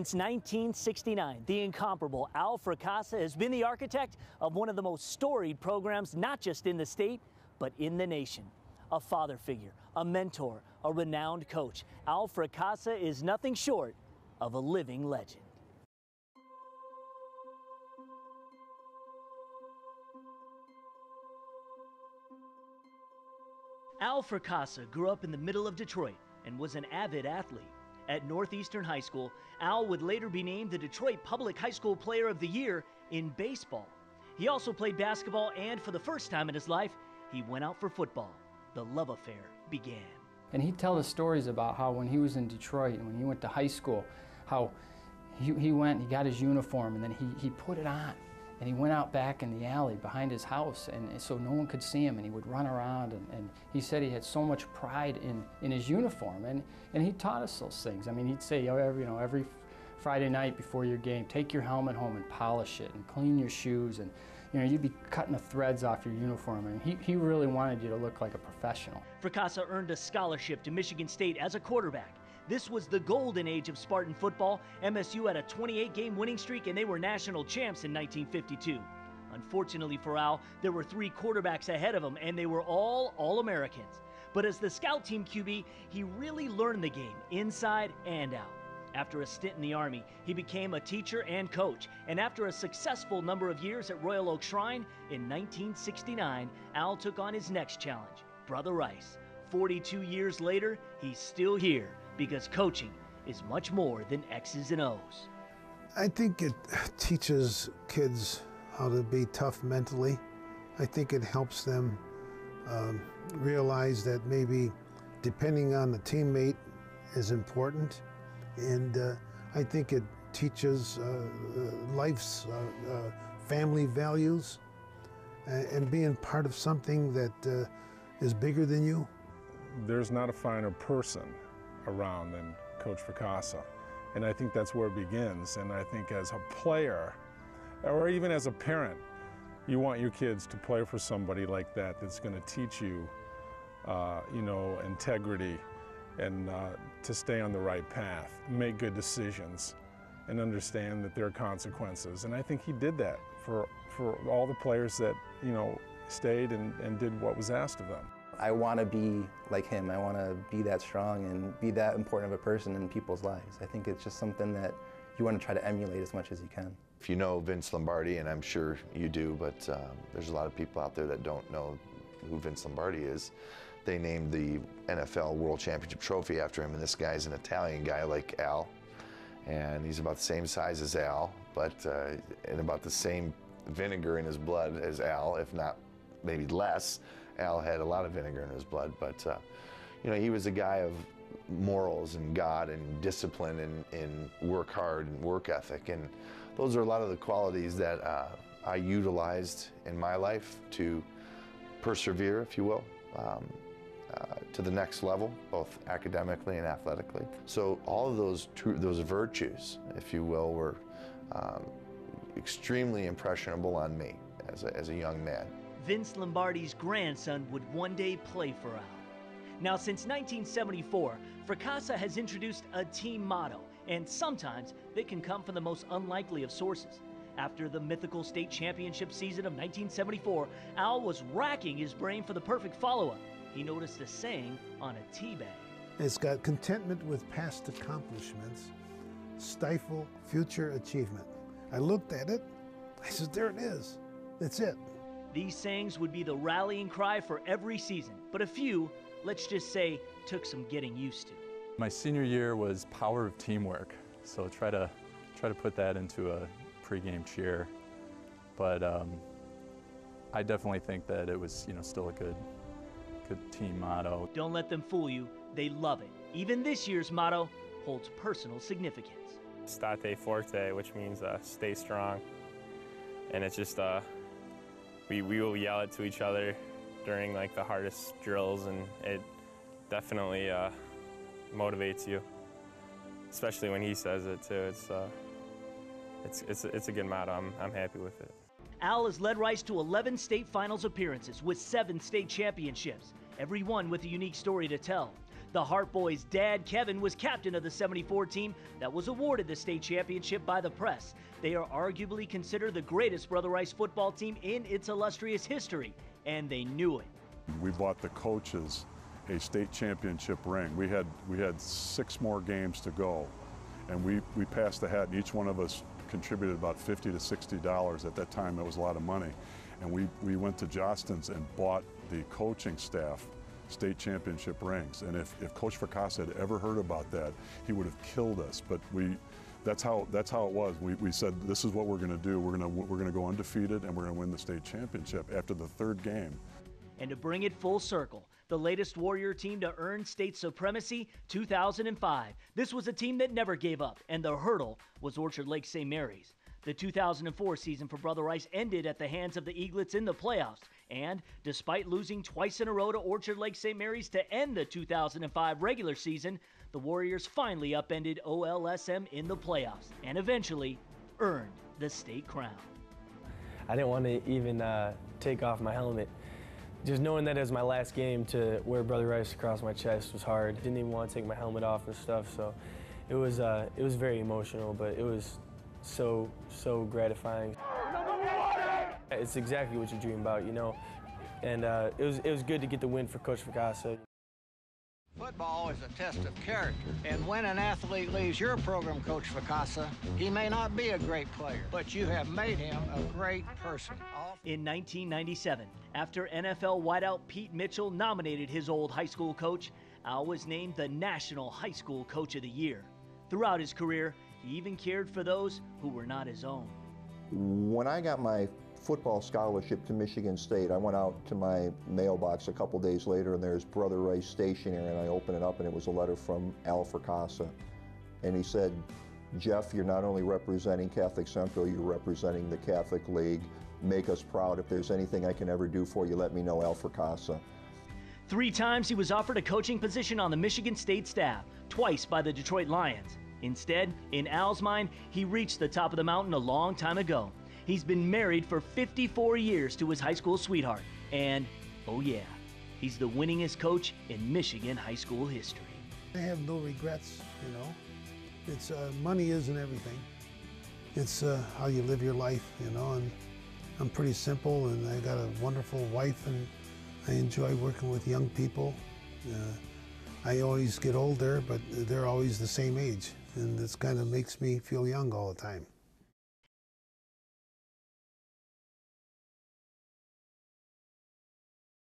Since 1969, the incomparable Al Fracassa has been the architect of one of the most storied programs, not just in the state, but in the nation. A father figure, a mentor, a renowned coach, Al Fracassa is nothing short of a living legend. Al Fracassa grew up in the middle of Detroit and was an avid athlete. At Northeastern High School, Al would later be named the Detroit Public High School Player of the Year in baseball. He also played basketball, and for the first time in his life, he went out for football. The love affair began. And he'd tell us stories about how when he was in Detroit and when he went to high school, how he went, he got his uniform, and then he put it on. And he went out back in the alley behind his house, and so no one could see him, and he would run around, and he said he had so much pride in his uniform, and he taught us those things. I mean, he'd say, every Friday night before your game, take your helmet home and polish it, and clean your shoes, and you'd be cutting the threads off your uniform, and he really wanted you to look like a professional. Fracassa earned a scholarship to Michigan State as a quarterback. This was the golden age of Spartan football. MSU had a 28-game winning streak, and they were national champs in 1952. Unfortunately for Al, there were 3 quarterbacks ahead of him, and they were all All-Americans. But as the scout team QB, he really learned the game inside and out. After a stint in the Army, he became a teacher and coach. And after a successful number of years at Royal Oak Shrine, in 1969, Al took on his next challenge, Brother Rice. 42 years later, he's still here, because coaching is much more than X's and O's. I think it teaches kids how to be tough mentally. I think it helps them realize that maybe depending on the teammate is important. And I think it teaches life's family values and being part of something that is bigger than you. There's not a finer person around than Coach Fracassa, and I think that's where it begins. And I think as a player, or even as a parent, you want your kids to play for somebody like that that's going to teach you, integrity, and to stay on the right path, make good decisions, and understand that there are consequences. And I think he did that for all the players that stayed and did what was asked of them. I want to be like him. I want to be that strong and be that important of a person in people's lives. I think it's just something that you want to try to emulate as much as you can. If you know Vince Lombardi, and I'm sure you do, but there's a lot of people out there that don't know who Vince Lombardi is. They named the NFL World Championship trophy after him, and this guy's an Italian guy like Al, and he's about the same size as Al, but and about the same vinegar in his blood as Al, if not maybe less. Al had a lot of vinegar in his blood, but he was a guy of morals and God and discipline and work hard and work ethic, and those are a lot of the qualities that I utilized in my life to persevere, if you will, to the next level, both academically and athletically. So all of those virtues, if you will, were extremely impressionable on me as a young man. Vince Lombardi's grandson would one day play for Al. Now, since 1974, Fracassa has introduced a team motto, and sometimes they can come from the most unlikely of sources. After the mythical state championship season of 1974, Al was racking his brain for the perfect follow-up. He noticed a saying on a tea bag. It's got contentment with past accomplishments, stifle future achievement. I looked at it, I said, there it is, that's it. These sayings would be the rallying cry for every season, but a few, let's just say, took some getting used to. My senior year was power of teamwork, so try to put that into a pregame cheer. But I definitely think that it was still a good team motto. Don't let them fool you, they love it. Even this year's motto holds personal significance. State forte, which means stay strong, and it's just we will yell it to each other during the hardest drills, and it definitely motivates you, especially when he says it too. It's a good motto. I'm happy with it. Al has led Rice to 11 state finals appearances with 7 state championships, every one with a unique story to tell. The Hart boys' dad, Kevin, was captain of the '74 team that was awarded the state championship by the press. They are arguably considered the greatest Brother Rice football team in its illustrious history, and they knew it. We bought the coaches a state championship ring. We had 6 more games to go, and we passed the hat, and each one of us contributed about $50 to $60. At that time, that was a lot of money. And we went to Jostens and bought the coaching staff state championship rings. And if Coach Fracassa had ever heard about that, he would have killed us. But that's how it was. We said, this is what we're going to do. We're going to go undefeated, and we're going to win the state championship after the 3rd game. And to bring it full circle, the latest Warrior team to earn state supremacy, 2005. This was a team that never gave up, and the hurdle was Orchard Lake St. Mary's. The 2004 season for Brother Rice ended at the hands of the Eaglets in the playoffs, and despite losing twice in a row to Orchard Lake St. Mary's to end the 2005 regular season, the Warriors finally upended OLSM in the playoffs and eventually earned the state crown. I didn't want to even take off my helmet. Just knowing that it was my last game, to wear Brother Rice across my chest was hard. Didn't even want to take my helmet off and stuff, so it was very emotional, but it was so gratifying. It's exactly what you dream about, you know, and it was good to get the win for Coach Fracassa. Football is a test of character, and when an athlete leaves your program, Coach Fracassa, he may not be a great player, but you have made him a great person. In 1997, after NFL wideout Pete Mitchell nominated his old high school coach, Al was named the National High School Coach of the Year. Throughout his career, he even cared for those who were not his own. When I got my football scholarship to Michigan State, I went out to my mailbox a couple days later, and there's Brother Rice stationery, and I opened it up, and it was a letter from Al Fracassa. And he said, Jeff, you're not only representing Catholic Central, you're representing the Catholic League. Make us proud. If there's anything I can ever do for you, let me know, Al Fracassa. 3 times he was offered a coaching position on the Michigan State staff, twice by the Detroit Lions. Instead, in Al's mind, he reached the top of the mountain a long time ago. He's been married for 54 years to his high school sweetheart. And, oh yeah, he's the winningest coach in Michigan high school history. I have no regrets, you know. It's money isn't everything. It's how you live your life, you know. And I'm pretty simple, and I got a wonderful wife, and I enjoy working with young people. I always get older, but they're always the same age, and this kind of makes me feel young all the time.